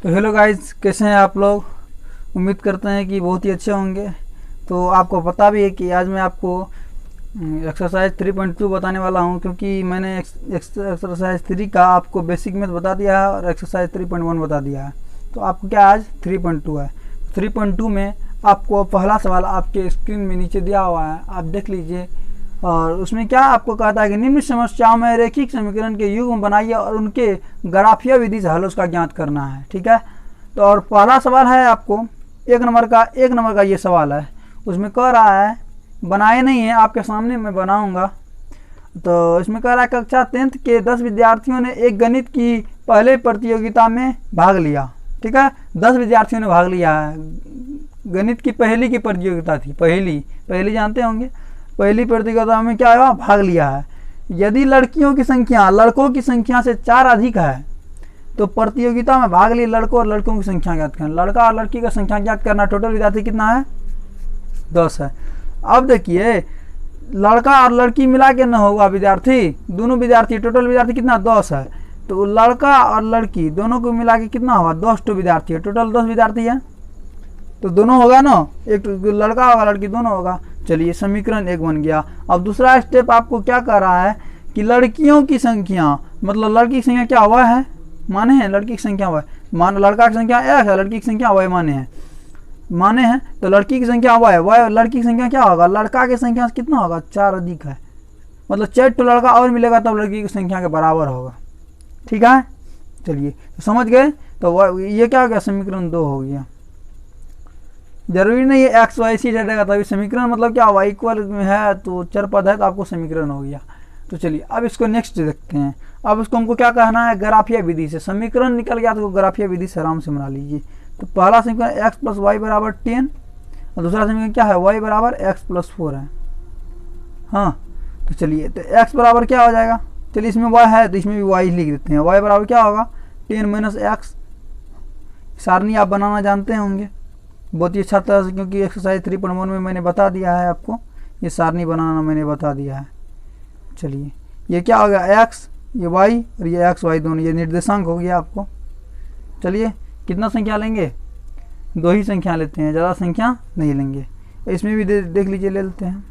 तो hello guys, कैसे हैं आप लोग। उम्मीद करते हैं कि बहुत ही अच्छे होंगे। तो आपको पता भी है कि आज मैं आपको एक्सरसाइज 3.2 बताने वाला हूं, क्योंकि मैंने एक्सरसाइज 3 का आपको बेसिक मैथ बता दिया है और एक्सरसाइज 3.1 बता दिया है। तो आपको क्या आज 3.2 है। 3.2 में आपको पहला सवाल आपके स्क्रीन में नीचे दिया हुआ है, आप देख लीजिए। और उसमें क्या आपको कहता है कि निम्न समस्याओं में रेखिक समीकरण के युग्म बनाइए और उनके ग्राफीय विधि से हल उसका ज्ञात करना है। ठीक है। तो और पहला सवाल है आपको एक नंबर का ये सवाल है। उसमें कह रहा है, बनाए नहीं है, आपके सामने मैं बनाऊंगा। तो इसमें कह रहा है कक्षा 10th के 10 विद्यार्थियों ने एक गणित की पहले प्रतियोगिता में भाग लिया। ठीक है, 10 विद्यार्थियों ने भाग लिया है। गणित की पहली की प्रतियोगिता थी। पहली जानते होंगे। पहली प्रतियोगिता में क्या हुआ, भाग लिया है। यदि लड़कियों की संख्या लड़कों की संख्या से 4 अधिक है तो प्रतियोगिता में भाग लिए लड़कों और लड़कों की संख्या ज्ञात करना। लड़का और लड़की का संख्या ज्ञात करना। टोटल विद्यार्थी कितना है, 10 है। अब देखिए, लड़का और लड़की मिला के न होगा विद्यार्थी, दोनों विद्यार्थी, टोटल विद्यार्थी कितना, 10 है। तो लड़का और लड़की दोनों को मिला के कितना होगा, 10 विद्यार्थी है। टोटल 10 विद्यार्थी है, तो दोनों होगा ना, एक लड़का होगा लड़की दोनों होगा। चलिए, समीकरण 1 बन गया। अब दूसरा स्टेप आपको क्या कर रहा है कि लड़कियों की संख्या, मतलब लड़की की संख्या क्या हुआ है, माने हैं। लड़की की संख्या हुआ है, मान लड़का की संख्या एक है, लड़की की संख्या हुआ है, माने हैं। तो लड़की की संख्या हुआ है, वह लड़की की संख्या क्या होगा, लड़का की संख्या कितना होगा, 4 अधिक है। मतलब 4 तो लड़का और मिलेगा तब लड़की की संख्या के बराबर होगा। ठीक है, चलिए तो समझ गए। तो ये क्या हो गया, समीकरण 2 हो गया। जरूरी नहीं है एक्स वाई सी रहेगा तभी समीकरण, मतलब क्या हुआ, इक्वल में है तो चर पद है तो आपको समीकरण हो गया। तो चलिए अब इसको नेक्स्ट देखते हैं। अब इसको हमको क्या कहना है, ग्राफीय विधि से। समीकरण निकल गया तो ग्राफीय विधि से आराम से बना लीजिए। तो पहला समीकरण x + y = 10 और दूसरा समीकरण क्या है, y = x + 4 है। हाँ, तो चलिए, तो x बराबर क्या हो जाएगा, चलिए इसमें y है तो इसमें भी y लिख देते हैं। y बराबर क्या होगा, 10 - x। सारणी आप बनाना जानते होंगे बहुत ही अच्छा तरह से, क्योंकि एक्सरसाइज 3.1 में मैंने बता दिया है आपको, ये सारणी बनाना मैंने बता दिया है। चलिए, ये क्या हो गया, x, ये y और ये x y दोनों, ये निर्देशांक हो गया आपको। चलिए, कितना संख्या लेंगे, 2 ही संख्या लेते हैं, ज़्यादा संख्या नहीं लेंगे। इसमें भी देख लीजिए, ले लेते हैं।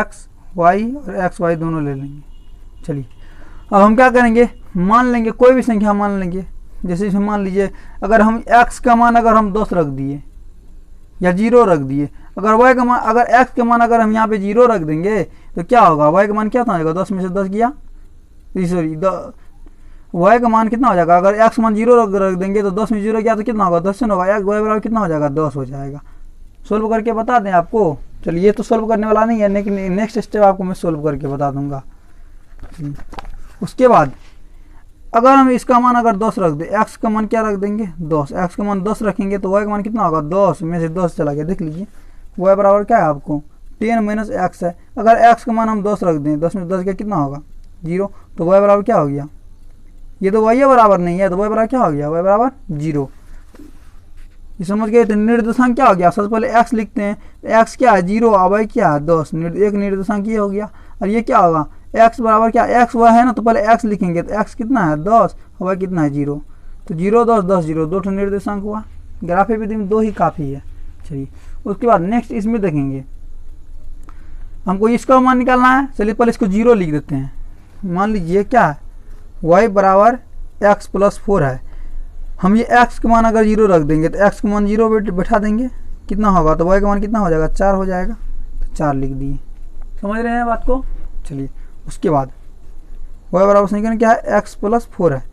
x y और x y दोनों ले लेंगे। चलिए, अब हम क्या करेंगे, मान लेंगे कोई भी संख्या मान लेंगे। जैसे इसमें मान लीजिए, अगर हम x का मान अगर हम 10 रख दिए या 0 रख दिए, अगर y का मान, अगर x का मान अगर हम यहाँ पे 0 रख देंगे तो क्या होगा, y का मान क्या था, 10 में से 10 गया, सॉरी y का मान कितना हो जाएगा, अगर x मान 0 रख देंगे तो 10 में 0 गया तो कितना होगा, 10 से होगा, y बराबर कितना हो जाएगा, 10 हो जाएगा। सोल्व करके बता दें आपको। चलिए, ये तो सोल्व करने वाला नहीं है, लेकिन नेक्स्ट स्टेप आपको मैं सोल्व करके बता दूंगा। उसके बाद अगर हम इसका मान अगर 10 रख दें, x का मान क्या रख देंगे, 10, x का मान 10 रखेंगे तो y का मान कितना होगा, 10 में से 10 चला गया। देख लीजिए, y बराबर क्या है आपको, 10 - x है। अगर x का मान हम 10 रख दें, 10 में से 10 गया कितना होगा, 0। तो y बराबर क्या हो गया, ये तो y बराबर नहीं है, तो y बराबर क्या हो गया, y बराबर 0। ये समझ गए। तो निर्देशांक क्या हो गया, सबसे पहले x लिखते हैं, तो x क्या है, 0 और y क्या है, 10। एक निर्देशांक ये हो गया। और ये क्या होगा, x बराबर क्या, x वह है ना, तो पहले x लिखेंगे, तो x कितना है, 10 और y कितना है, 0। तो 0 10 10 0, 2 निर्देशांक हुआ। ग्राफीय विधि में 2 ही काफ़ी है। चलिए, उसके बाद नेक्स्ट इसमें देखेंगे, हमको इसका मान निकालना है। चलिए पहले इसको 0 लिख देते हैं। मान लीजिए क्या है, y बराबर x + 4 है। हम ये x का मान अगर 0 रख देंगे तो x का मान 0 बैठा देंगे, कितना होगा, तो y का मान कितना हो जाएगा, 4 हो जाएगा। तो 4 लिख दिए। समझ रहे हैं बात को। चलिए, उसके बाद y बराबर समीकरण क्या है, x + 4 है।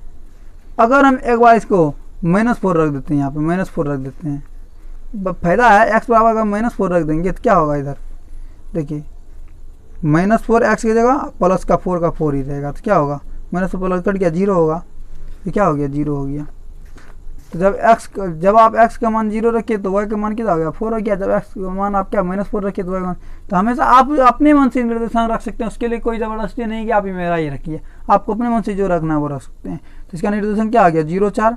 अगर हम एक बार इसको -4 रख देते हैं, यहाँ पे -4 रख देते हैं, फायदा है। x बराबर अगर -4 रख देंगे तो क्या होगा, इधर देखिए, -4 x की जगह प्लस का 4 का 4 ही रहेगा। तो क्या होगा, -4 प्लस कट गया, 0 होगा। तो क्या हो गया, 0 हो गया। तो जब आप x का मान 0 रखिए तो y का मान कितना हो गया, 4 हो गया। जब x का मान आप क्या -4 रखिए तो y का मान, तो हमेशा आप अपने मन से निर्देशांक रख सकते हैं। उसके लिए कोई ज़बरदस्ती नहीं कि आप ही मेरा ही रखिए, आपको अपने मन से जो रखना है वो रख सकते हैं। तो इसका निर्देशांक क्या आ गया, 0 4।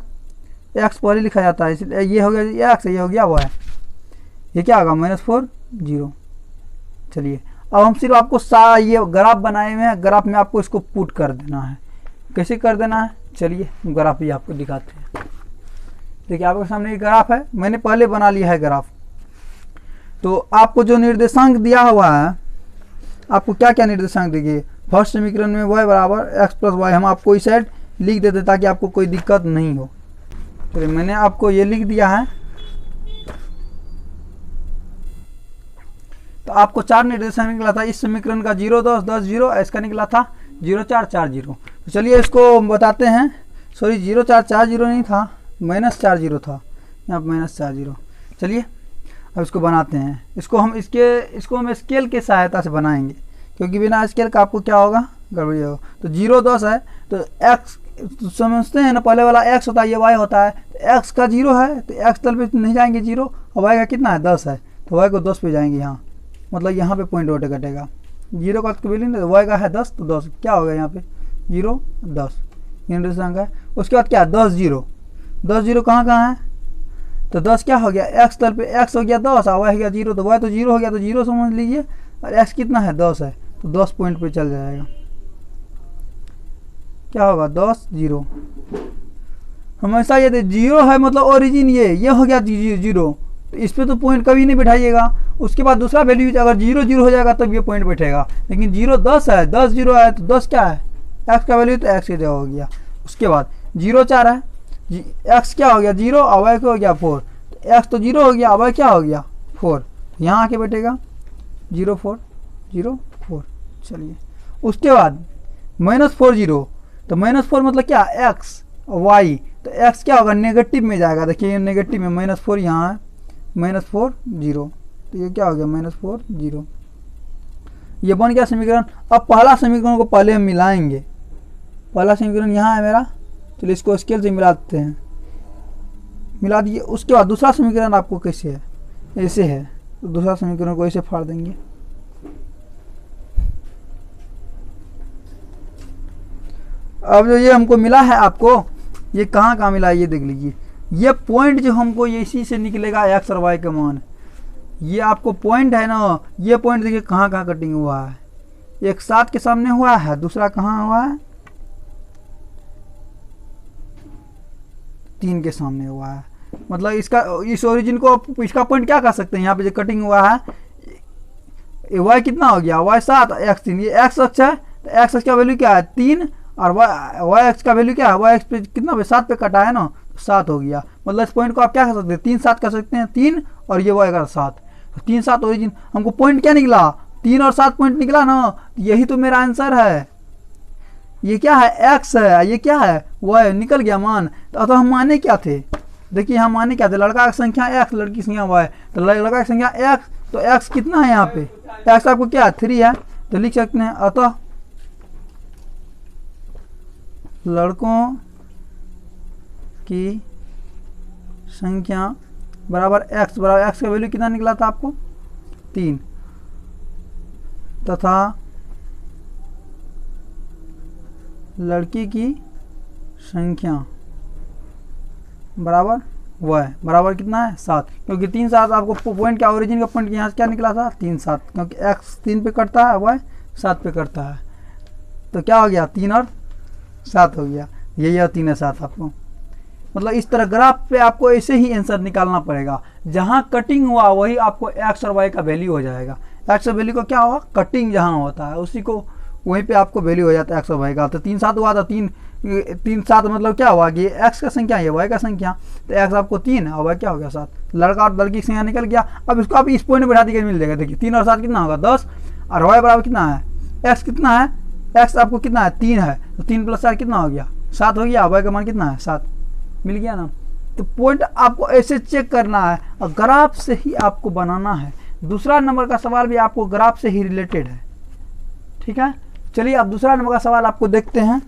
x पहले लिखा जाता है, इसलिए ये हो गया x, ये हो गया y, ये क्या होगा, -4 0। चलिए, अब हम सिर्फ आपको ये ग्राफ बनाए हुए हैं, ग्राफ में आपको इसको पुट कर देना है। कैसे कर देना है, चलिए ग्राफ भी आपको दिखाते हैं। देखिए आपके सामने ये ग्राफ है, मैंने पहले बना लिया है ग्राफ। तो आपको जो निर्देशांक दिया हुआ है, आपको क्या क्या निर्देशांक देखिए, फर्स्ट समीकरण में y बराबर x प्लस वाई, हम आपको इस साइड लिख देते ताकि आपको कोई दिक्कत नहीं हो। तो मैंने आपको ये लिख दिया है। तो आपको 4 निर्देशांक निकला था इस समीकरण का, 0 10 10 0, इसका निकला था 0 4 4 0। तो चलिए इसको बताते हैं। सॉरी 0 4 4 0 नहीं था, -4 0 था, यहाँ पर -4 0। चलिए अब इसको बनाते हैं। इसको हम स्केल के सहायता से बनाएंगे, क्योंकि बिना स्केल का आपको क्या होगा, गड़बड़ी होगा। तो 0 10 है तो x समझते हैं ना, पहले वाला x होता है, ये y होता है। तो x का 0 है तो x तल पे नहीं जाएंगे 0, और y का कितना है 10 है तो y को 10 पे जाएंगे यहाँ, मतलब यहाँ पे पॉइंट वोट कटेगा। 0 का तो वैल्यू नहीं, y का है 10 तो 10 क्या होगा यहाँ पे 0 10 निर्देशांक है। उसके बाद क्या 10 0 10 0 कहाँ है, तो 10 क्या हो गया, x तल पे x हो गया 10 और y हो गया 0, तो y तो 0 हो गया, तो 0 समझ लीजिए, और x कितना है 10 है, तो 10 पॉइंट पे चल जाएगा। क्या होगा 10 0, हमेशा ये 0 है मतलब ओरिजिन ये हो गया 0, तो इस पे तो पॉइंट कभी नहीं बैठाइएगा। उसके बाद दूसरा वैल्यू अगर 0 0 हो जाएगा तब ये पॉइंट बैठेगा, लेकिन 0 10 है, 10 0 है तो 10 क्या है x का वैल्यू, तो x की जगह हो गया। उसके बाद 0 4 है, x क्या हो गया 0 और y क्या हो गया 4, तो x तो 0 हो गया, y क्या हो गया 4, यहाँ आके बैठेगा 0 4 0 4। चलिए उसके बाद -4 0, तो -4 मतलब क्या x और y, तो x क्या होगा नेगेटिव में जाएगा। देखिए नेगेटिव में -4 यहाँ है, -4 0, तो ये क्या हो गया -4 0, ये बन गया समीकरण। अब पहला समीकरण को पहले हम मिलाएंगे। पहला समीकरण यहाँ है मेरा, चलिए इसको स्केल से मिला देते हैं, मिला दिए। उसके बाद दूसरा समीकरण आपको कैसे है, ऐसे है, तो दूसरा समीकरण को ऐसे फाड़ देंगे। अब जो ये हमको मिला है, आपको ये कहाँ मिला है ये देख लीजिए। ये पॉइंट जो हमको ये इसी से निकलेगा x और y का मान, ये आपको पॉइंट है ना, ये पॉइंट देखिए कहाँ कटिंग हुआ है, एक 7 के सामने हुआ है, दूसरा कहाँ हुआ है 3 के सामने हुआ है। मतलब इसका इस ओरिजिन को इसका पॉइंट क्या कर सकते हैं, यहाँ पे जो कटिंग हुआ है y कितना हो गया, y 7 x 3, ये x अक्ष है, तो x अक्ष का वैल्यू क्या है 3, और y अक्ष का वैल्यू क्या है, y अक्ष पे कितना पे 7 पे कटा है ना, 7 हो गया। मतलब इस पॉइंट को आप क्या कर सकते हैं 3 7 कर सकते हैं, 3 और ये y का 7, तो 3 7 ओरिजिन। हमको पॉइंट क्या निकला 3 और 7 पॉइंट निकला ना, यही तो मेरा आंसर है। ये क्या है x है, ये क्या है y, निकल गया मान। तो हम माने क्या थे, देखिए यहाँ माने क्या थे, लड़का की संख्या x, लड़की की संख्या y, तो लड़का की संख्या x, तो x कितना है यहाँ पे, x आपको क्या 3 है, तो लिख सकते हैं अतः लड़कों की संख्या बराबर x, बराबर x का वैल्यू कितना निकला था आपको 3, तथा लड़की की संख्या बराबर y, बराबर कितना है 7, क्योंकि 3 7 आपको पॉइंट क्या ओरिजिन का पॉइंट यहाँ से क्या निकला था 3 7, क्योंकि x 3 पे कटता है, y 7 पे कटता है, तो क्या हो गया 3 और 7 हो गया, यही 3 और 7 आपको। मतलब इस तरह ग्राफ पे आपको ऐसे ही आंसर निकालना पड़ेगा, जहाँ कटिंग हुआ वही आपको x और y का वैल्यू हो जाएगा। x और वैल्यू को क्या होगा, कटिंग जहाँ होता है उसी को वहीं पे आपको वैल्यू हो जाता है x और y का। तो 3 7 हुआ था, 3 7 मतलब क्या हुआ कि x का संख्या ये y का संख्या, तो x आपको 3 और y क्या हो गया 7, लड़का और लड़की की संख्या निकल गया। अब इसको आप इस पॉइंट में बैठा दीजिए, मिल जाएगा। देखिए 3 और 7 कितना होगा 10, और y बराबर कितना है x कितना है, x आपको कितना है 3 है, तो 3 + 4 कितना हो गया 7 हो गया, y का मान कितना है 7, मिल गया ना। तो पॉइंट आपको ऐसे चेक करना है और ग्राफ से ही आपको बनाना है। दूसरा नंबर का सवाल भी आपको ग्राफ से ही रिलेटेड है, ठीक है। चलिए अब दूसरा नंबर का सवाल आपको देखते हैं।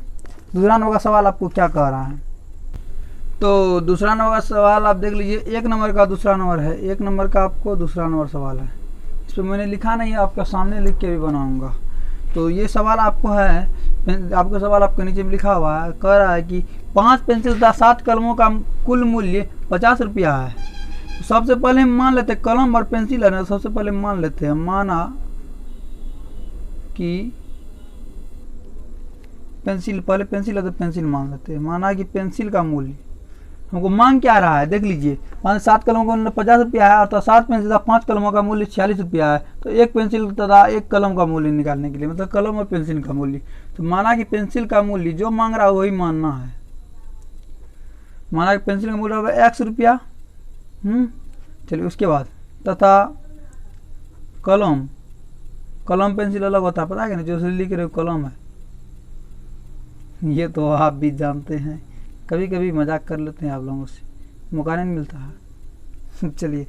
दूसरा नंबर का सवाल आपको क्या कह रहा है, तो दूसरा नंबर का सवाल आप देख लीजिए। 1 नंबर का दूसरा नंबर है, 1 नंबर का आपको दूसरा नंबर सवाल है। इस पर मैंने लिखा नहीं है, आपका सामने लिख के भी बनाऊंगा। तो ये सवाल आपको है, आपका सवाल आपके नीचे में लिखा हुआ है, कह रहा है कि 5 पेंसिल तथा 7 कलमों का कुल मूल्य 50 रुपया है। तो सबसे पहले हम मान लेते हैं कलम और पेंसिल है ना, सबसे पहले मान लेते हैं, माना कि पेंसिल, पहले पेंसिल है तो पेंसिल मान लेते हैं। माना कि पेंसिल का मूल्य हमको मांग क्या रहा है, देख लीजिए। मान 7 कलमों का मूल्य 50 रुपया है, अर्थात 7 पेंसिल तथा 5 कलमों का मूल्य 46 रुपया है। तो एक पेंसिल तथा एक कलम का मूल्य निकालने के लिए, मतलब कलम और पेंसिल का मूल्य, तो माना कि पेंसिल का मूल्य जो मांग रहा है वही मानना है। माना कि पेंसिल का मूल्य होगा x रुपया। चलिए, उसके बाद तथा कलम, कलम पेंसिल अलग होता है, पता है कि नहीं, जो लिख रहे हो कलम है, ये तो आप भी जानते हैं। कभी कभी मजाक कर लेते हैं आप लोगों से, मौका नहीं मिलता है। चलिए,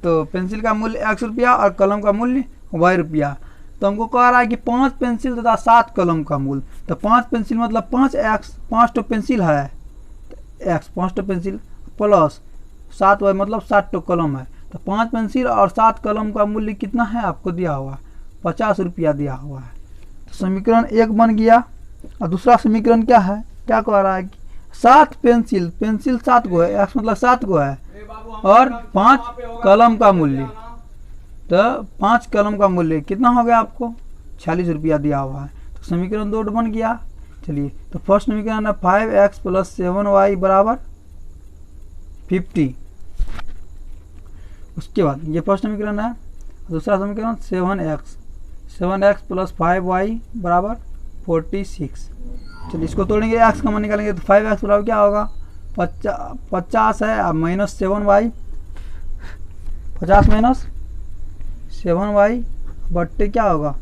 तो पेंसिल का मूल्य x रुपया और कलम का मूल्य y रुपया। तो हमको कह रहा है कि 5 पेंसिल तथा 7 कलम का मूल्य। तो 5 पेंसिल मतलब 5x, 5 तो पेंसिल है, x 5 तो पेंसिल प्लस 7y मतलब 7 तो कलम है। तो 5 पेंसिल और 7 कलम का मूल्य कितना है आपको दिया हुआ, 50 रुपया दिया हुआ है। तो समीकरण 1 बन गया। और दूसरा समीकरण क्या है, क्या कह रहा है कि 7 पेंसिल, पेंसिल 7 को है, x मतलब 7 को है, और 5 कलम का मूल्य, तो 5 कलम का मूल्य कितना हो गया आपको, 46 रुपया दिया हुआ है। तो समीकरण 2 बन गया। चलिए, तो फर्स्ट समीकरण है 5x प्लस 7y बराबर 50। उसके बाद ये फर्स्ट समीकरण है। दूसरा समीकरण 7x प्लस 5y बराबर 46। चलिए, इसको तोड़ेंगे, x का मान निकालेंगे तो 5x बराबर क्या होगा, 50 है माइनस 7y, 50 माइनस 7y बट्टे क्या होगा,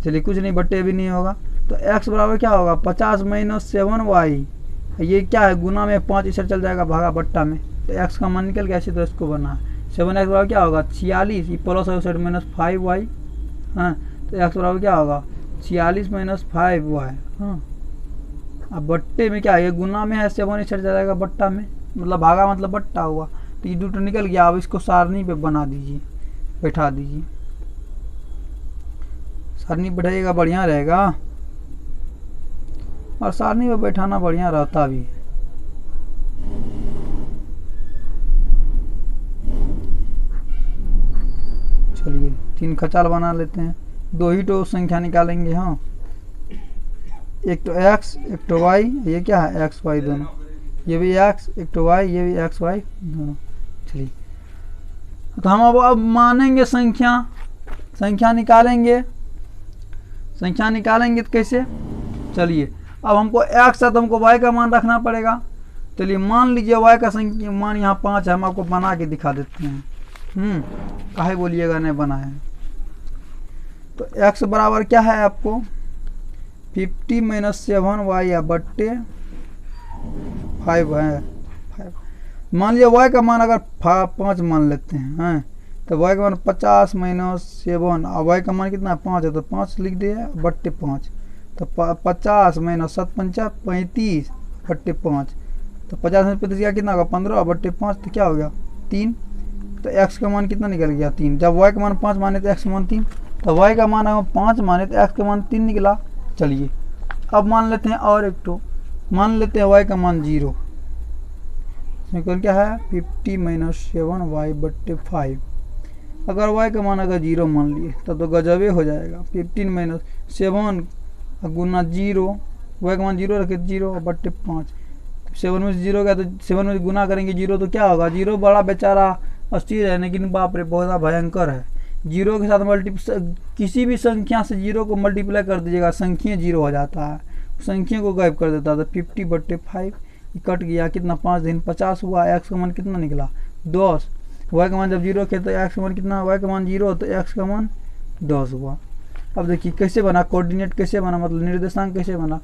चलिए कुछ नहीं, बट्टे भी नहीं होगा। तो x बराबर क्या होगा, 50 माइनस 7y, ये क्या है गुना में 5 इधर चल जाएगा भागा बट्टा में, तो x का मान निकल गया। ऐसे तो इसको बना 7x बराबर क्या होगा 46, ये प्लस है उस साइड माइनस 5y। हाँ, तो x बराबर क्या होगा 46 माइनस 5y। हाँ, अब बट्टे में क्या है, ये गुना में है, 7 इधर चल जाएगा बट्टा में, मतलब भागा मतलब बट्टा हुआ। तो ये 2 तो निकल गया। अब इसको सारणी पे बना दीजिए, बैठा दीजिए। सारणी बैठाइएगा बढ़िया रहेगा, और सारणी पे बैठाना बढ़िया रहता भी है। चलिए, 3 खचाल बना लेते हैं। 2 ही तो संख्या निकालेंगे। हाँ, एक तो x एक तो y, ये क्या है x y दोनों, ये भी x एक तो y, ये भी x y दोनों। चलिए, तो हम अब मानेंगे संख्या निकालेंगे। संख्या निकालेंगे तो कैसे, चलिए, अब हमको x है तो हमको y का मान रखना पड़ेगा। चलिए, मान लीजिए y का संख्या मान यहाँ 5 है, हम आपको बना के दिखा देते हैं। काहे बोलिएगा नहीं बनाए। तो x बराबर क्या है आपको 50 माइनस 7y या बट्टे 5 है। मान लिया y का मान अगर 5 मान लेते हैं, तो y का मान 50 माइनस 7, और y का मान कितना है 5 है, तो 5 लिख दिए बट्टे 5। तो 50 माइनस 7 पंचा 35 बट्टे 5, तो 50 में 35 का कितना होगा 15 बट्टे 5, तो क्या हो गया 3। तो x का मान कितना निकल गया 3। जब y का मान 5 माने तो x का मान 3, तो y का मान हम 5 माने तो x का मान 3 निकला। चलिए, अब मान लेते हैं और एक तो, मान लेते हैं y का मान 0। समीकरण क्या है 50 माइनस 7y बट्टे 5। अगर y का मान अगर 0 मान लिए तब तो गजबे हो जाएगा। 15 माइनस 7 गुना 0, y का मान 0 रखे 0 बट्टे 5। 7 में 0 गया तो 7 में गुना करेंगे 0 तो क्या होगा, 0 बड़ा बेचारा अस्थिर है, लेकिन बाप रे बहुत भयंकर है। 0 के साथ किसी भी संख्या से 0 को मल्टीप्लाई कर दीजिएगा, संख्या 0 हो जाता है, संख्या को गायब कर देता था। 50 बट्टे 5 कट गया, कितना 5 दिन 50 हुआ। x का मान कितना निकला 10। y का मान जब 0 थे तो x का मान कितना, y का मान 0 तो x का मान 10 हुआ। अब देखिए कैसे बना, कोऑर्डिनेट कैसे बना, मतलब निर्देशांक कैसे बना।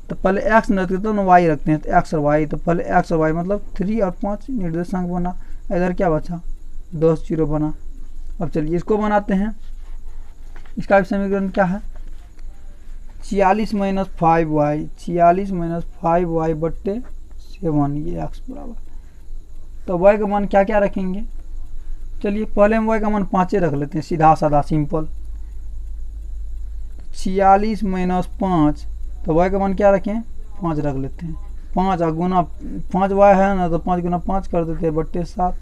तो पहले x न रखते तो y रखते हैं, तो x और y, तो पहले x और y मतलब 3 और 5 निर्देशांक बना। इधर क्या बचा 10 0 बना। अब चलिए इसको बनाते हैं। इसका समीकरण क्या है 46 माइनस 5y, 46 माइनस 5y बट्टे 7, ये x बराबर। तो y का मान क्या क्या रखेंगे, चलिए पहले हम y का मान 5 रख लेते हैं, सीधा साधा सिंपल। 46 माइनस 5, तो y का मान क्या रखें 5 रख लेते हैं। 5 गुना 5y है ना, तो 5 गुना 5 कर देते हैं बट्टे 7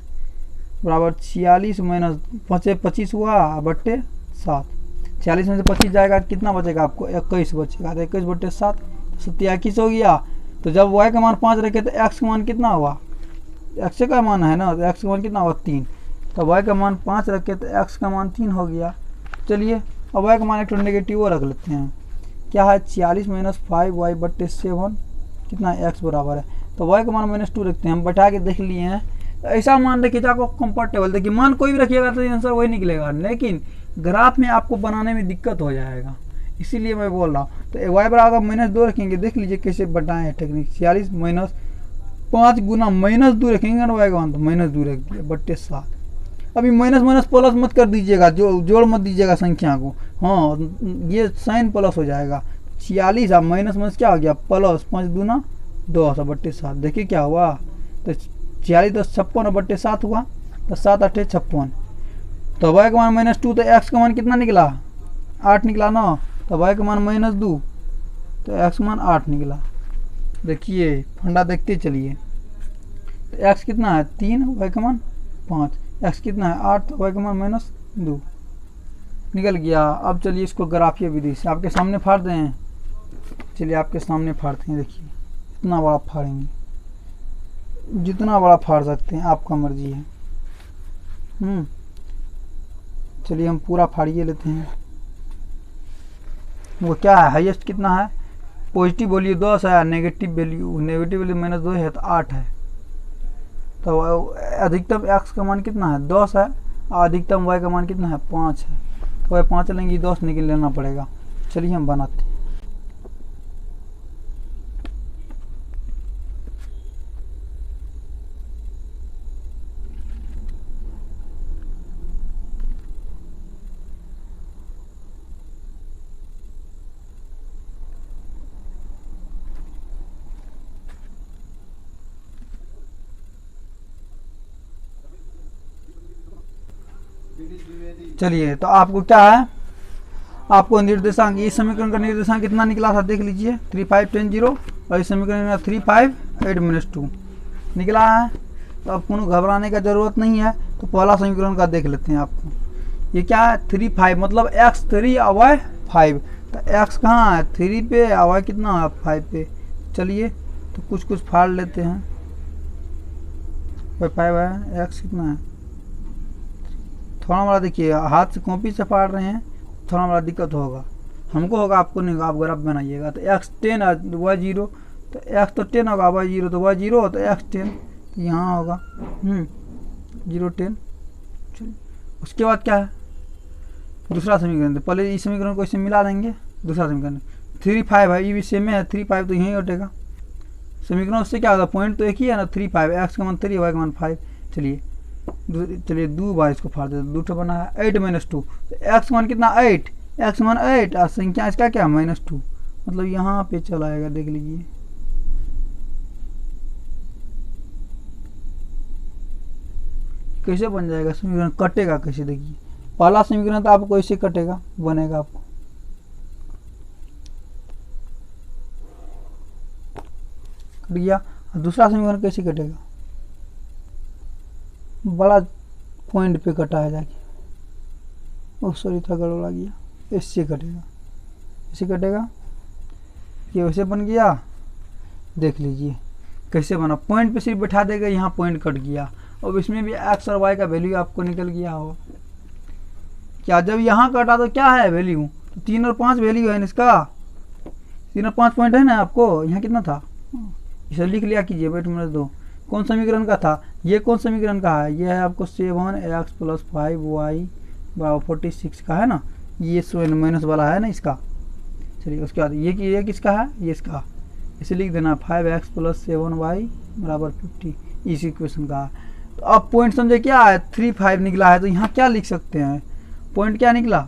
बराबर 46 माइनस 5 25 हुआ बट्टे 7। 40 में से 25 जाएगा, कितना बचेगा आपको? 21 बचेगा। तो 21/7 27 हो गया। तो जब y का मान 5 रखे तो x का मान कितना हुआ? x का मान है ना, तो x का मान कितना हुआ? 3। तो y का मान 5 रखे तो x का मान 3 हो गया। चलिए अब y का मान एक तो नेगेटिव वो रख लेते हैं। क्या है? 40 - 5y/7 कितना है? x बराबर है। तो y का मान -2 रखते हैं। हम बैठा के देख लिए हैं। तो ऐसा मान रखिए जो आपको कंफर्टेबल, देखिए मान कोई भी रखिएगा तो आंसर वही निकलेगा, लेकिन ग्राफ में आपको बनाने में दिक्कत हो जाएगा, इसीलिए मैं बोल रहा हूँ। तो y बराबर -2 रखेंगे, देख लीजिए कैसे बढ़ाएं टेक्निक। 40 - 5 गुना -2 रखेंगे ना, y का मान तो -2 रख दिया बट्टे 7। अभी माइनस प्लस मत कर दीजिएगा, जोड़ मत दीजिएगा संख्या को, हाँ ये साइन प्लस हो जाएगा। 46 अब माइनस क्या हो गया? प्लस 5 दूना 10 बट्टे 7। देखिए क्या हुआ? तो 46 10 56 बट्टे 7 हुआ, तो 7 8 56। तो y का मान -2, तो x का मान कितना निकला? 8 निकला ना। तो y का मान -2 तो x मान 8 निकला। देखिए फंडा देखते चलिए। तो x कितना है? 3, y का मान 5, x कितना है? 8, तो y का मान -2 निकल गया। अब चलिए इसको ग्राफीय विधि से आपके सामने फाड़ दें। चलिए आपके सामने फाड़ते हैं। देखिए इतना बड़ा फाड़ेंगे, जितना बड़ा फाड़ सकते हैं, आपका मर्जी है। चलिए हम पूरा फाड़िए लेते हैं। वो क्या है? हाईएस्ट कितना है? पॉजिटिव वैल्यू 10 है, नेगेटिव वैल्यू -2 है तो 8 है। तो अधिकतम x का मान कितना है? 10 है, और अधिकतम y का मान कितना है? 5 है। तो y 5 लेंगे, 10 निकल लेना पड़ेगा। चलिए हम बनाते हैं। चलिए तो आपको क्या है? आपको निर्देशांक, इस समीकरण का निर्देशांक कितना निकला था? देख लीजिए 3 5 10 0, और इस समीकरण में 3 5 8 - 2 निकला है। तो अब कोनो घबराने का जरूरत नहीं है। तो पहला समीकरण का देख लेते हैं। आपको ये क्या है? 3 5 मतलब x 3 और y 5। तो x कहाँ है? 3 पे, और y कितना है? 5 पे। चलिए तो कुछ फाड़ लेते हैं। 5 है, x कितना है? थोड़ा बड़ा देखिए, हाथ से कॉपी से फाड़ रहे हैं, थोड़ा बड़ा दिक्कत होगा, हमको होगा, आपको नहीं होगा। आप ग्राफ बनाइएगा तो x 10 है, y 0, तो x तो 10 होगा, y 0, तो y 0 तो x 10 यहाँ होगा। 0 10। चलिए उसके बाद क्या है? दूसरा समीकरण। तो पहले इस समीकरण को इससे मिला देंगे। दूसरा समीकरण 3 5 है, ये भी सेम है, 3 5 तो यहीं हटेगा। समीकरण उससे क्या होगा? पॉइंट तो एक ही है ना, 3 5, x का मान 3, y का मान 5। चलिए 2 बार इसको फाड़ देते, 2 बना है। 8 - 2, तो x मान कितना? 8, x मान 8, और संख्या इसका क्या? -2, मतलब यहाँ पे चला आएगा। देख लीजिए कैसे बन जाएगा समीकरण, कटेगा कैसे? देखिए पहला समीकरण तो आपको ऐसे कटेगा, बनेगा आपको। कट गया। दूसरा समीकरण कैसे कटेगा? बड़ा पॉइंट पे कटा है जाके। ओह सॉरी, था गड़बड़ा गया। इससे कटेगा, ऐसे कटेगा। ये वैसे बन गया। देख लीजिए कैसे बना। पॉइंट पे सिर्फ बैठा देगा, यहाँ पॉइंट कट गया। अब इसमें भी x और y का वैल्यू आपको निकल गया हो। क्या जब यहाँ कटा तो क्या है वैल्यू? तो 3 और 5 वैल्यू है इसका। 3 और 5 पॉइंट है ना आपको। यहाँ कितना था? इसे लिख लिया कीजिए। वेट -2 कौन समीकरण का था? ये कौन समीकरण का है? ये है आपको 7x + 5y = 46 का है ना। ये माइनस वाला है ना इसका। चलिए उसके बाद ये किसका है? ये इसका। इसे लिख देना 5x + 7y = 50, इस इक्वेशन का। तो अब पॉइंट समझे क्या है? 3 5 निकला है। तो यहाँ क्या लिख सकते हैं? पॉइंट क्या निकला?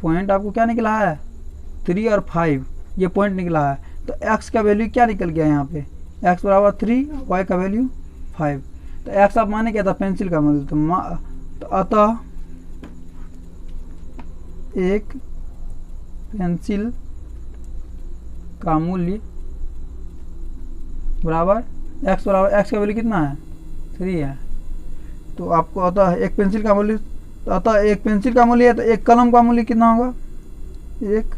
पॉइंट आपको क्या निकला है? 3 और 5, ये पॉइंट निकला है। तो x का वैल्यू क्या निकल गया यहाँ पे? x बराबर 3, y का वैल्यू 5। तो x आप माने क्या था? पेंसिल का मूल्य। तो अतः एक पेंसिल का मूल्य बराबर x का वैल्यू कितना है? 3 है। तो आपको अतः एक पेंसिल का मूल्य तो अतः एक पेंसिल का मूल्य है तो एक कलम का मूल्य कितना होगा, एक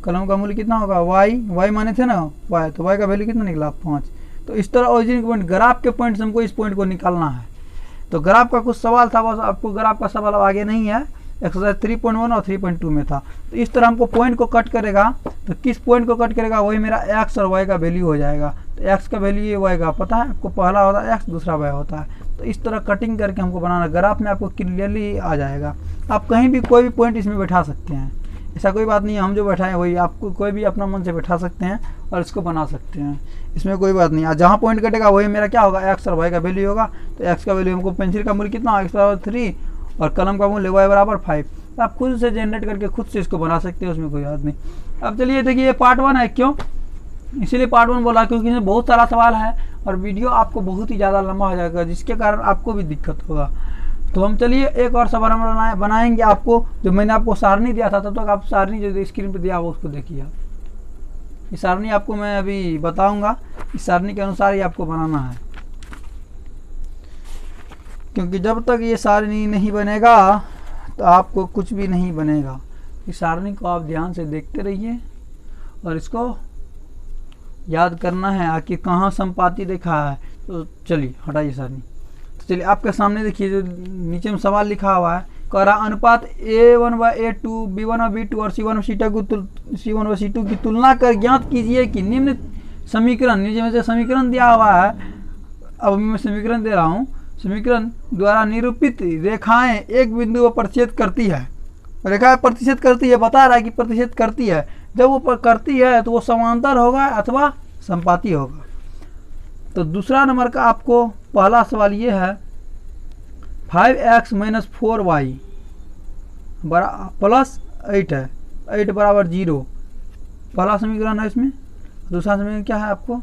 कलम का मूल्य कितना होगा, वाई माने थे ना वाई, तो वाई का वैल्यू कितना निकला 5। तो इस तरह ओरिजिन पॉइंट ग्राफ के पॉइंट से हमको इस पॉइंट को निकालना है। तो ग्राफ का कुछ सवाल था, बस आपको ग्राफ का सवाल आगे नहीं है, एक्सरसाइज 3.1 और 3.2 में था। तो इस तरह हमको पॉइंट को कट करेगा, तो किस पॉइंट को कट करेगा वही मेरा एक्स और वाई का वैल्यू हो जाएगा। तो एक्स का वैल्यू ये वाई का पता है आपको, पहला होता है एक्स, दूसरा वाई होता है। तो इस तरह कटिंग करके हमको बनाना, ग्राफ में आपको क्लियरली आ जाएगा। आप कहीं भी कोई भी पॉइंट इसमें बैठा सकते हैं, ऐसा कोई बात नहीं है हम जो बैठाएं वही आपको कोई भी अपना मन से बैठा सकते हैं और इसको बना सकते हैं, इसमें कोई बात नहीं है। जहाँ पॉइंट कटेगा वही मेरा क्या होगा, एक्स और वाई का वैल्यू होगा। तो एक्स का वैल्यू हमको पेंसिल का मूल्य कितना, एक्स बराबर 3 और कलम का मूल्य वाई बराबर 5। तो आप खुद से जनरेट करके खुद से इसको बना सकते हैं, उसमें कोई बात नहीं। अब चलिए देखिए ये पार्ट 1 है, क्यों इसीलिए पार्ट 1 बोला क्योंकि इसमें बहुत सारा सवाल है और वीडियो आपको बहुत ही ज़्यादा लंबा हो जाएगा, जिसके कारण आपको भी दिक्कत होगा। तो हम चलिए एक और सवाल हम बनाएंगे आपको, जो मैंने आपको सारणी दिया था, तब तक आप सारणी जो स्क्रीन पर दिया हो उसको देखिए। ये सारणी आपको मैं अभी बताऊंगा, इस सारणी के अनुसार ही आपको बनाना है, क्योंकि जब तक ये सारणी नहीं बनेगा तो आपको कुछ भी नहीं बनेगा। इस सारणी को आप ध्यान से देखते रहिए और इसको याद करना है आखिर कहाँ संपाति देखा है। तो चलिए हटाइए सारणी। चलिए आपके सामने देखिए जो नीचे में सवाल लिखा हुआ है, कह रहा अनुपात A1/A2 B1/B2 और C1 व C2 की तुलना कर ज्ञात कीजिए कि निम्न समीकरण, नीचे में जो समीकरण दिया हुआ है, अब मैं समीकरण दे रहा हूँ, समीकरण द्वारा निरूपित रेखाएं एक बिंदु पर प्रतिच्छेद करती है। रेखा प्रतिच्छेद करती है, बता रहा है कि प्रतिच्छेद करती है। जब वो करती है तो वो समांतर होगा अथवा संपाती होगा। तो दूसरा नंबर का आपको पहला सवाल ये है, 5x - 4y प्लस 8 है, 8 बराबर 0, पहला समीकरण है इसमें। दूसरा समीकरण क्या है आपको,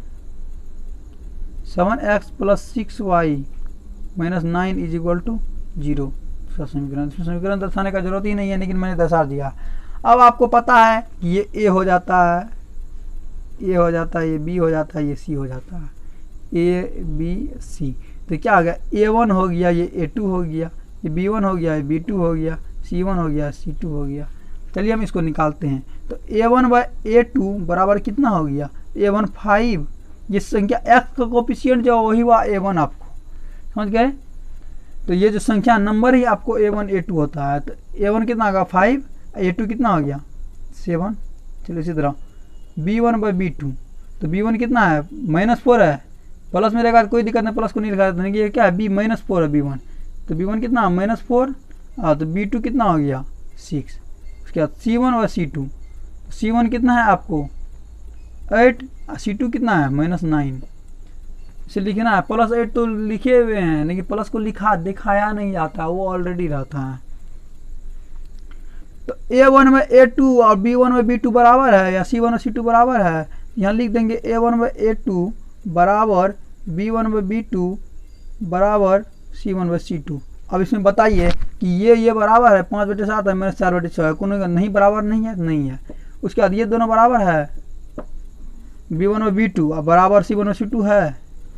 7x + 6y - 9 = 0। दूसरा समीकरण, इसमें समीकरण दर्शाने का जरूरत ही नहीं है, लेकिन मैंने दर्शा दिया। अब आपको पता है कि ये ए हो जाता है, ये हो जाता है, ये बी हो जाता है, ये सी हो जाता है, ए बी सी। तो क्या हो गया, A1 हो गया, ये A2 हो गया, ये B1 हो गया, ये B2 हो गया, C1 हो गया, C2 हो गया। चलिए हम इसको निकालते हैं। तो A1/A2 बराबर कितना हो गया, A1 5, ये संख्या x का कोफिशिएंट जो वही हुआ A1, आपको समझ गए। तो ये जो संख्या नंबर ही आपको A1 A2 होता है। तो A1 कितना होगा 5, A2 कितना हो गया 7। चलिए इसी तरह B1/B2, तो B1 कितना है -4 है, प्लस में रहेगा कोई दिक्कत नहीं, प्लस को नहीं लिखा देते, ये क्या है B-4 है B1। तो B1 कितना -4, तो B2 कितना हो गया 6। उसके बाद C1 और C2, C1 कितना है आपको 8, C2 कितना है -9। इसे लिखना है, +8 तो लिखे हुए हैं लेकिन प्लस को दिखाया नहीं जाता, वो ऑलरेडी रहता है। तो A1/A2 और B1/B2 बराबर है या C1 और C2 बराबर है, यहाँ लिख देंगे A1/A2 बराबर B1/B2 बराबर C1/C2। अब इसमें बताइए कि ये बराबर है 5/7 है -4/6 है, कौन नहीं बराबर नहीं है, नहीं है। उसके बाद ये दोनों बराबर है B1/B2 और बराबर C1/C2 है,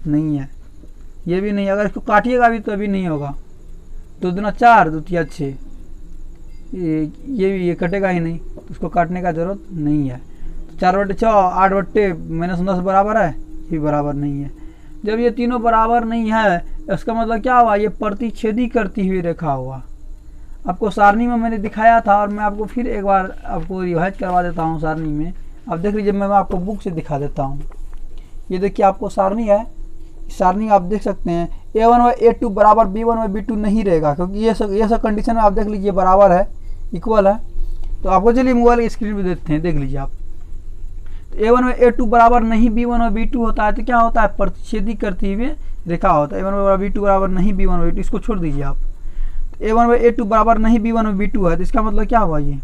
नहीं है, ये भी नहीं। अगर इसको काटिएगा भी तो अभी नहीं होगा, 2 दूना 4, 2 तिया 6, ये भी ये कटेगा ही नहीं, तो उसको काटने का जरूरत नहीं है। तो 4/6 8/-10 बराबर है, ये बराबर नहीं है। जब ये तीनों बराबर नहीं है इसका मतलब क्या हुआ, ये प्रतिच्छेदी करती हुई रेखा हुआ। आपको सारणी में मैंने दिखाया था और मैं आपको फिर एक बार आपको रिवाइज करवा देता हूँ सारणी में। आप देख लीजिए, मैं आपको बुक से दिखा देता हूँ। ये देखिए आपको सारणी है, सारणी आप देख सकते हैं A1/A2 बराबर B1/B2 नहीं रहेगा, क्योंकि ये सब कंडीशन में आप देख लीजिए बराबर है, इक्वल है। तो आपको चलिए मोबाइल की स्क्रीन पे देते हैं, देख लीजिए आप। तो A1/A2 बराबर नहीं B1/B2 होता है, तो क्या होता है प्रतिच्छेदी करती हुई रेखा होता है। A1/B2 बराबर नहीं B1/B2, इसको छोड़ दीजिए आप। तो A1/A2 बराबर नहीं B1/B2 है, तो इसका मतलब क्या हुआ, ये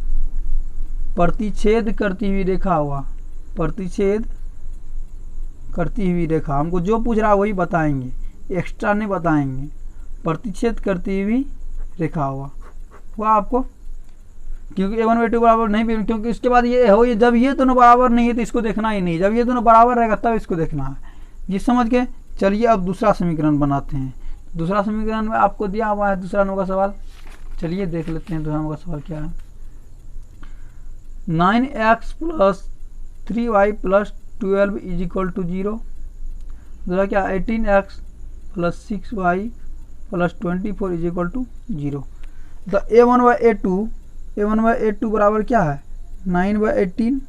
प्रतिच्छेद करती हुई रेखा हुआ, प्रतिच्छेद करती हुई रेखा। हमको जो पूछ रहा है वही बताएंगे, एक्स्ट्रा नहीं बताएंगे। प्रतिच्छेद करती हुई रेखा हुआ आपको, क्योंकि A1/A2 बराबर नहीं भी, क्योंकि इसके बाद ये हो, ये जब ये दोनों बराबर नहीं है तो इसको देखना ही नहीं, जब ये दोनों बराबर रहेगा तब इसको देखना है। ये समझ के चलिए अब दूसरा समीकरण बनाते हैं। दूसरा समीकरण में आपको दिया हुआ है दूसरा नंबर का सवाल। चलिए देख लेते हैं दूसरा नंबर का सवाल क्या है। 9x plus 3y plus 12 is equal to 0। दूसरा क्या 18x plus 6y plus 24 is equal to 0। तो a1/a2 बराबर क्या है 9/18।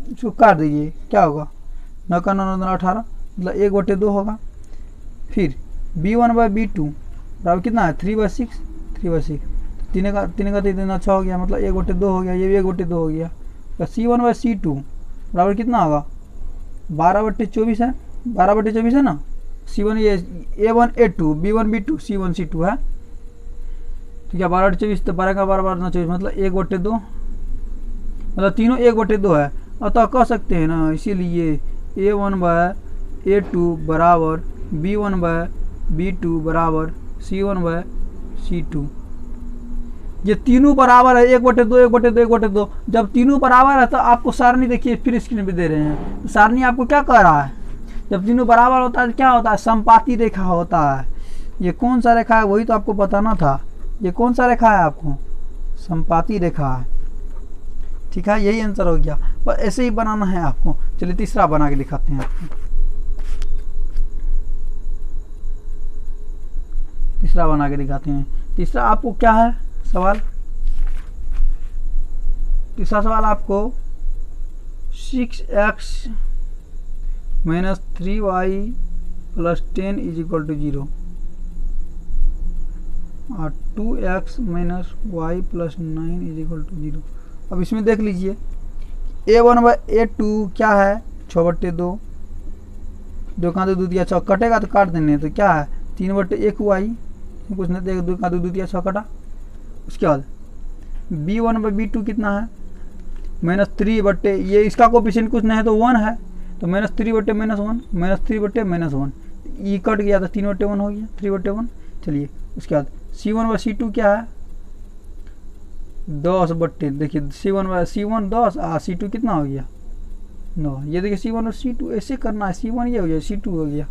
इसको काट दीजिए, क्या होगा 9 का 9 18, मतलब 1/2 होगा। फिर b1/b2 बराबर कितना है 3/6। तीन का 3 अच्छा हो गया, मतलब 1/2 हो गया, ये भी 1/2 हो गया। तो c1/c2 बराबर कितना होगा 12/24 है, 12/24 है ना। c1 ये a1a2 b1b2 c1 c2 है, तो क्या 12/24, तो 12 का 12 24, मतलब 1/2, मतलब तीनों 1/2 है। अतः कह सकते हैं ना, इसीलिए a1/a2 बराबर b1/b2 बराबर c1/c2। ये तीनों बराबर है 1/2 1/2 1/2। जब तीनों बराबर है तो आपको सारणी देखिए फिर स्क्रीन पे दे रहे हैं, तो सारणी आपको क्या कह रहा है, जब तीनों बराबर होता है तो क्या होता है समपाती रेखा होता है। ये कौन सा रेखा है वही तो आपको बताना था, ये कौन सा रेखा है आपको समपाती रेखा है। ठीक है, यही आंसर हो गया, पर ऐसे ही बनाना है आपको। चलिए तीसरा बना के दिखाते हैं आपको। तीसरा बना के दिखाते हैं। तीसरा आपको क्या है सवाल, तीसरा सवाल आपको 6x minus 3y plus 10 is equal to 0 और 2x minus y plus 9 is equal to 0। अब इसमें देख लीजिए a1/a2 क्या है 6/2, 2 का 2 दिया 6, कटेगा तो काट देने, तो क्या है 3/1y, कुछ नहीं देगा, 2 का 2 दिया 6 कटा। उसके बाद b1/b2 कितना है -3 ये इसका कोफिशिएंट कुछ नहीं है तो 1 है, तो -3/-1 -3/-1 ये कट गया तो 3/1 हो गया 3/1। चलिए उसके बाद c1/c2 क्या है 10/, देखिए c1 10 c2 कितना हो गया 9। ये देखिए c1 और c2 ऐसे करना है, c1 ये हो गया c2 हो गया।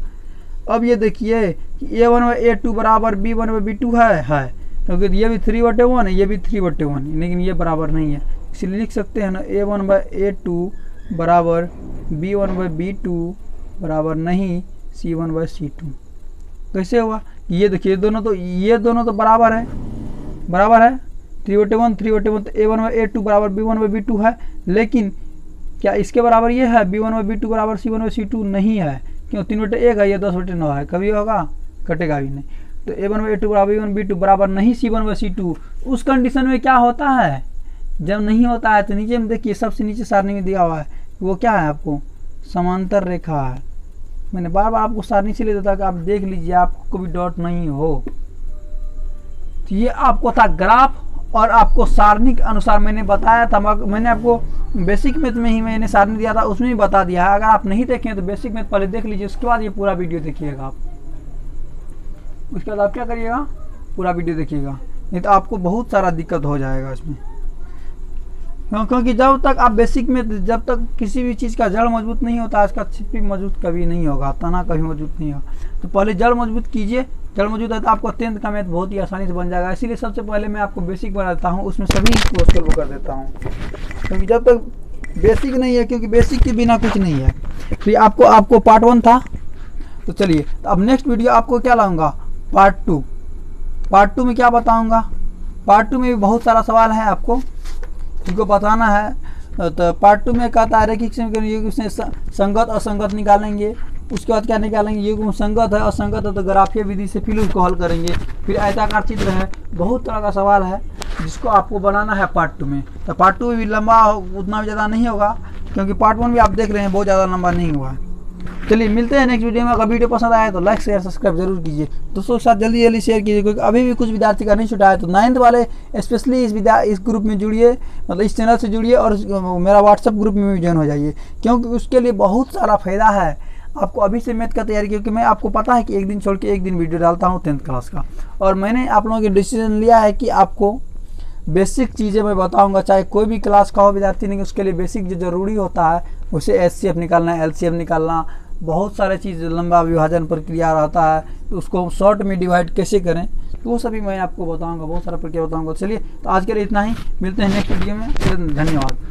अब ये देखिए कि a1/a2 बराबर b1/b2 है, क्योंकि ये भी 3/1 है, ये भी 3/1, लेकिन ये बराबर नहीं है, इसलिए लिख सकते हैं ना a1/a2 बराबर b1/b2 बराबर नहीं c1/c2। कैसे हुआ, ये देखिए ये दोनों तो बराबर है 3/1 तो a1/a2 बराबर b1/b2 है, लेकिन क्या इसके बराबर ये है b1/b2 बराबर c1/c2 नहीं है, क्यों 3/1 है, ये 10/9 है, कभी होगा कटेगा भी नहीं। तो a1/a2 बराबर b1/b2 बराबर नहीं c1/c2। उस कंडीशन में क्या होता है, जब नहीं होता है तो नीचे में देखिए सबसे नीचे सारणी में दिया हुआ है, वो क्या है आपको समांतर रेखा है। मैंने बार बार आपको सारणी से ले देता कि आप देख लीजिए, आपको भी डाउट नहीं हो। तो ये आपको था ग्राफ, और आपको सारणी के अनुसार मैंने बताया था, मैंने आपको बेसिक मैथ में ही मैंने सारणी दिया था, उसमें भी बता दिया है। अगर आप नहीं देखें तो बेसिक मैथ पहले देख लीजिए, उसके बाद ये पूरा वीडियो देखिएगा आप। उसके बाद आप क्या करिएगा, पूरा वीडियो देखिएगा, नहीं तो आपको बहुत सारा दिक्कत हो जाएगा इसमें। क्योंकि जब तक आप बेसिक में, जब तक किसी भी चीज़ का जड़ मजबूत नहीं होता, इसका छिपी मजबूत कभी नहीं होगा, तना कभी मजबूत नहीं होगा। तो पहले जड़ मजबूत कीजिए, जड़ मजबूत है तो आपको 10th का मैथ बहुत ही आसानी से बन जाएगा। इसीलिए सबसे पहले मैं आपको बेसिक बना देता हूँ, उसमें सभी क्वेश्चन को कर देता हूँ, क्योंकि जब तक बेसिक नहीं है, क्योंकि बेसिक के बिना कुछ नहीं है। फिर आपको पार्ट 1 था, तो चलिए तो अब नेक्स्ट वीडियो आपको क्या लाऊंगा पार्ट 2। पार्ट 2 में क्या बताऊँगा, पार्ट 2 में भी बहुत सारा सवाल है आपको जिनको बताना है। तो पार्ट 2 में कहता है रैखिक समीकरण युग्म से संगत असंगत निकालेंगे। उसके बाद क्या निकालेंगे, युग्म संगत है असंगत है तो ग्राफीय विधि से फिर उसको हल करेंगे। फिर आयताकार चित्र है, बहुत तरह का सवाल है जिसको आपको बनाना है पार्ट 2 में। तो पार्ट 2 भी लंबा उतना ज़्यादा नहीं होगा, क्योंकि पार्ट 1 भी आप देख रहे हैं बहुत ज़्यादा लंबा नहीं हुआ है। चलिए मिलते हैं नेक्स्ट वीडियो में। अगर वीडियो पसंद आए तो लाइक शेयर सब्सक्राइब जरूर कीजिए, दोस्तों के साथ जल्दी शेयर कीजिए, क्योंकि अभी भी कुछ विद्यार्थी का नहीं छुटा है। तो 9th वाले स्पेशली इस ग्रुप में जुड़िए, मतलब इस चैनल से जुड़िए, और मेरा व्हाट्सएप ग्रुप में भी ज्वाइन हो जाइए, क्योंकि उसके लिए बहुत सारा फायदा है आपको अभी से मैथ का तैयारी। क्योंकि मैं आपको पता है कि एक दिन छोड़ के एक दिन वीडियो डालता हूँ 10th क्लास का, और मैंने आप लोगों के डिसीजन लिया है कि आपको बेसिक चीज़ें मैं बताऊंगा, चाहे कोई भी क्लास का हो विद्यार्थी, नहीं उसके लिए बेसिक जो ज़रूरी होता है, उसे एचसीएफ निकालना, एलसीएम निकालना, बहुत सारे चीज़ लंबा विभाजन प्रक्रिया रहता है, तो उसको शॉर्ट में डिवाइड कैसे करें, तो वो सभी मैं आपको बताऊंगा, बहुत सारा प्रक्रिया बताऊंगा। चलिए, तो आज के लिए इतना ही, मिलते हैं नेक्स्ट वीडियो में, धन्यवाद।